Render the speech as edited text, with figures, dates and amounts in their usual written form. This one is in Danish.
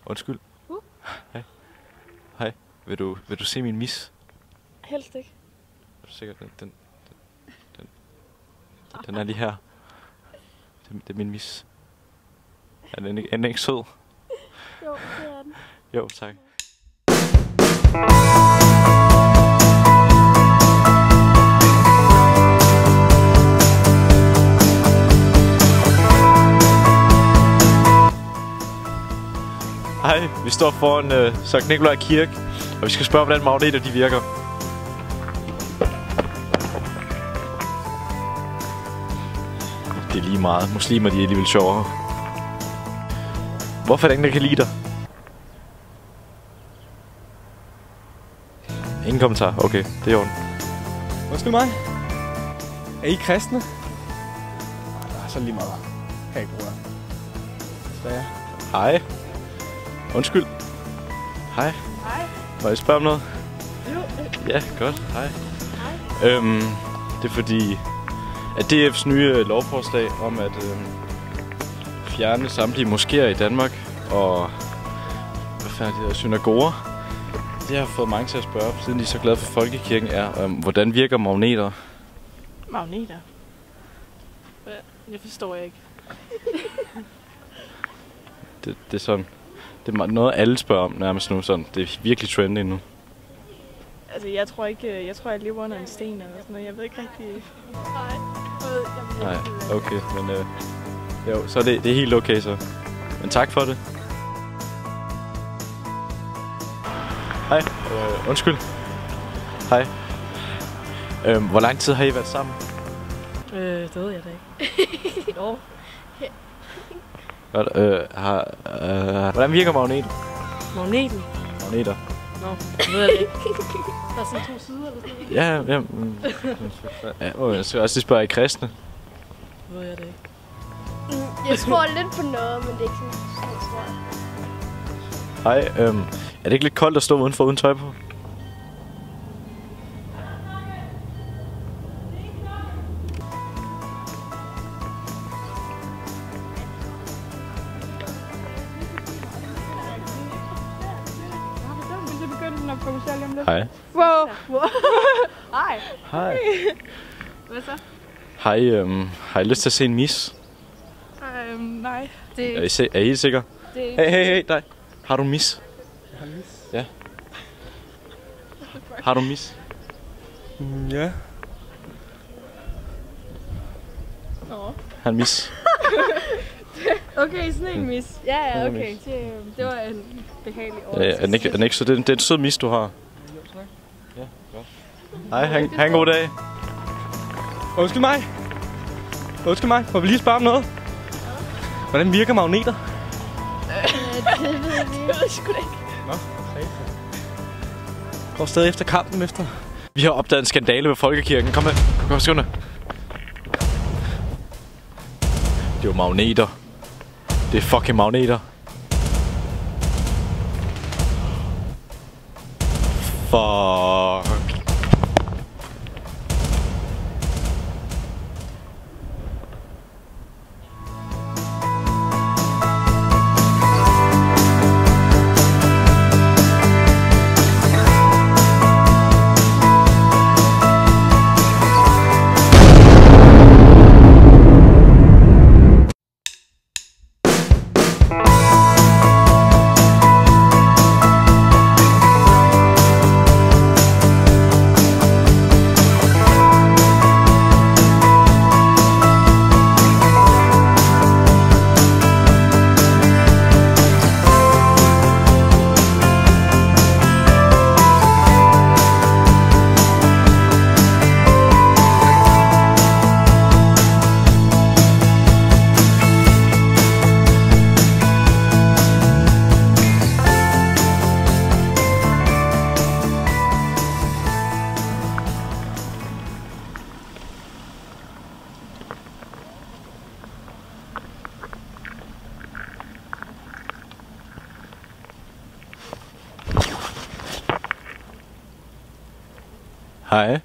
Undskyld. Hej. Hej. Vil du se min mis? Helst ikke. Er du sikker? Den er lige her. Det er min mis. Er den ikke sød? Jo, det er den. Jo, tak. Hej, vi står foran Sankt Nikolaj Kirke, og vi skal spørge, hvordan magneter de virker. Det er lige meget. Muslimer, de er alligevel sjovere. Hvorfor er der ingen, der kan lide dig? Ingen kommentar. Okay, det er i orden. Undskyld mig. Er I kristne? Så lige meget. Hey, bror. Hvad er? Hej. Undskyld. Hej. Hej. Må jeg spørge om noget? Jo. Ja, godt. Hej. Hej. Det er fordi, at DF's nye lovforslag om at fjerne samtlige moskéer i Danmark og hvad fanden er det der, synagoger, det har fået mange til at spørge, siden de er så glade for folkekirken, er, hvordan virker magneter? Magneter? Det forstår jeg ikke. Det er sådan, det er noget alle spørger om nærmest nu, sådan. Det er virkelig trendy nu. Altså, jeg tror, jeg lever under en sten eller sådan noget. Jeg ved ikke rigtig. Nej. Nej, okay, men jo, så det er helt okay så. Men tak for det. Hej, undskyld. Hej. Hvor lang tid har I været sammen? Det ved jeg da ikke. Et år. Godt, hvordan virker magneter? Magneten? Magneter. Nå, det ved jeg ikke. Der er sådan 2 sider eller sådan noget. Ja. Jeg skal også lige spørge, er I kristne? Det ved jeg da ikke. Jeg tror lidt på noget, men det er ikke sådan, tror jeg. Hej, er det ikke lidt koldt at stå udenfor uden tøj på? Hej. Wow. Hej. Hej. Hvad så? Hej, har I lyst til at se en mis? Nej. Er I sikre? Hey, dig. Har du en mis? Jeg har mis. Ja. Har du en mis? Ja. Nå. Har en mis? Okay, sådan en mis. Ja, okay. Det var en behagelig overraskelse. Er den ikke så? Det er en sød mis, du har. Ja, godt. Hej, ha' en god dag. Undskyld mig. Må vi lige spørge om noget? Hvordan virker magneter? Det ved vi sgu da ikke. Nå, går stadig efter kampen efter. Vi har opdaget en skandale ved folkekirken. Kom med. Kom, skåne. Det er jo magneter. Det er fucking magneter. Fuck. Hej.